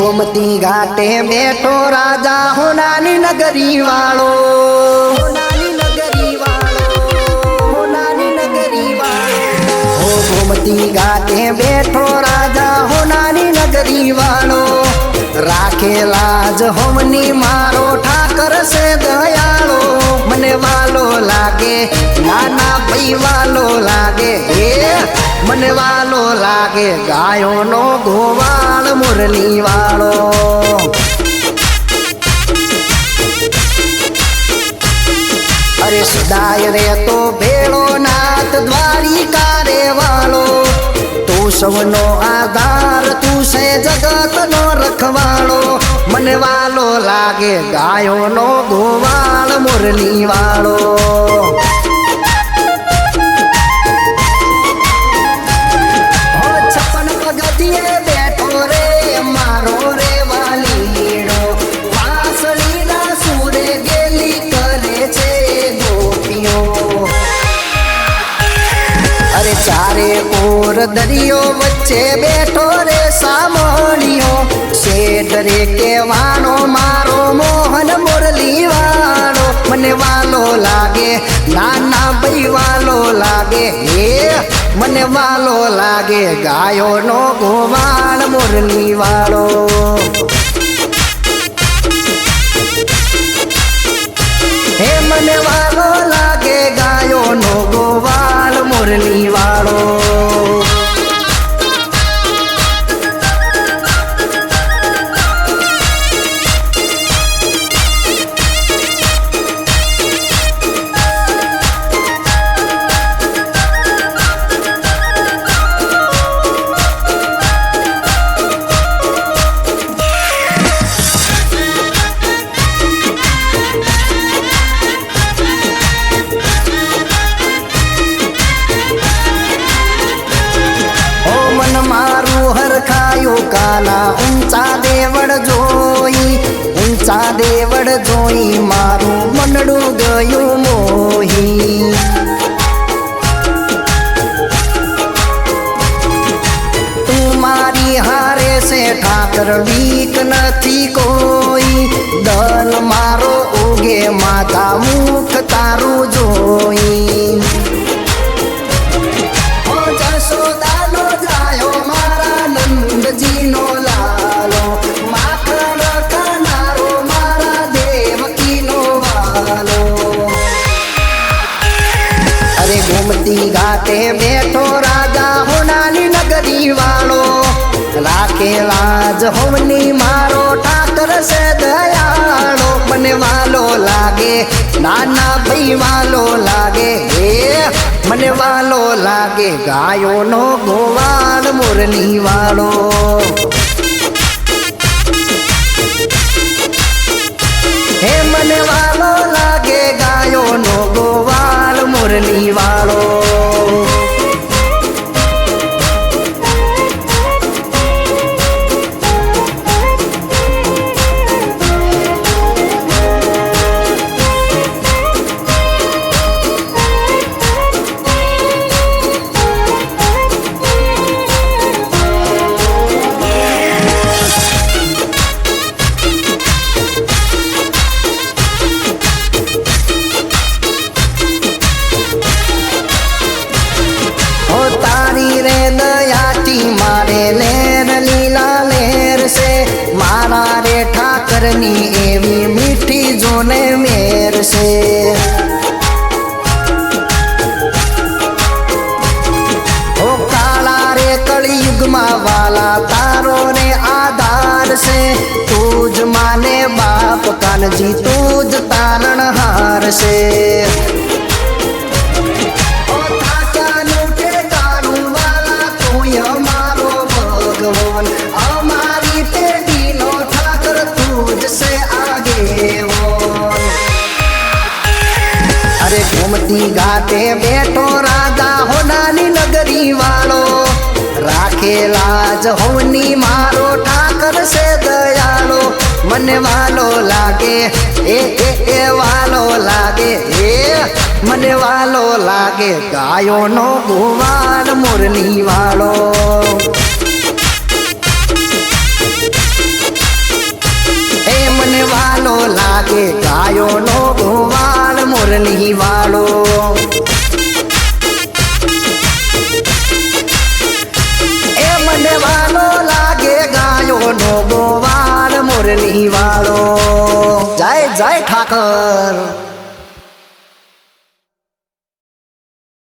गोमती घाटे बैठो राजा होनानी नगरी वालो, होनानी नगरी वालो, होनानी नगरी वालो। हो गोमती घाटे बैठो राजा होनानी नगरी वालो, राखे लाज होमनी मारो ठाकर से दयालो। मने वालो लागे नाना भाई वालो लागे, मने वालो लागे गायो नो गोवाल मुरली वालो। अरे सदाय रे तो भेड़ो नाथ द्वारिका रे वालो, तू सबनो आधार तू से जगत नो रखवालो। मने वालो लागे गायो नो गोवाल मुरली वालो। बैठो रे मारो रे वालीड़ो, वासली ना सूरे गेली करे छे गोपियों। अरे चारे ओर दरियो वच्चे बैठो रे सामणियो, शेड रे केवानो मारो मोहन मुरली वालो। मने वालो लागे नाना भाई वालो लागे, मने वालो लागे गायो नो गोवाल मुरली वालो। हे मने वालो लागे गायो नो गोवाल मुरली वालो। काला ऊंचा देवड़ जोई, ऊंचा देवड़ जोई मारू मनडू गयु मोही। तू मारी हारे से ठाकर वीक नथी कोई, दल मारो उगे माता मुख तारू जोई। जीनो लालो माखण कनारो मारा देवकी नो वालो। अरे गोमती घाटे बैठो राजा होनानी नगरी वालो, राखे लाज होमनी मारो ठाकर से दयालो। मने वालो लागे नाना भाई वालो लागे, मने वालो लागे गायो नो गोवाल मुरली वालो। हे मने वालो लागे गायो नो गोवाल मुरली वालो। ठाकरनी एवी मीठी जोने मेर से, ओ काला रे कलयुग मा वाला तारो रे आधार से। तूज माने बाप कानजी तूज तारण हार से। ओ थाकानु ठेकानु वाला तू हमारो भगवान, हमारी पेटी नो ठाकर तूज से आगे वो। अरे गोमती घाटे बैठो राजा होनानी नगरी वालो, राखे लाज होनी मारो ठाकर से दयालो। मने वालो लागे ए वालो लागे, मने वालो लागे गायो नो गोवाल मुरली वालो। મોરની વાળો જય જય ઠાકર.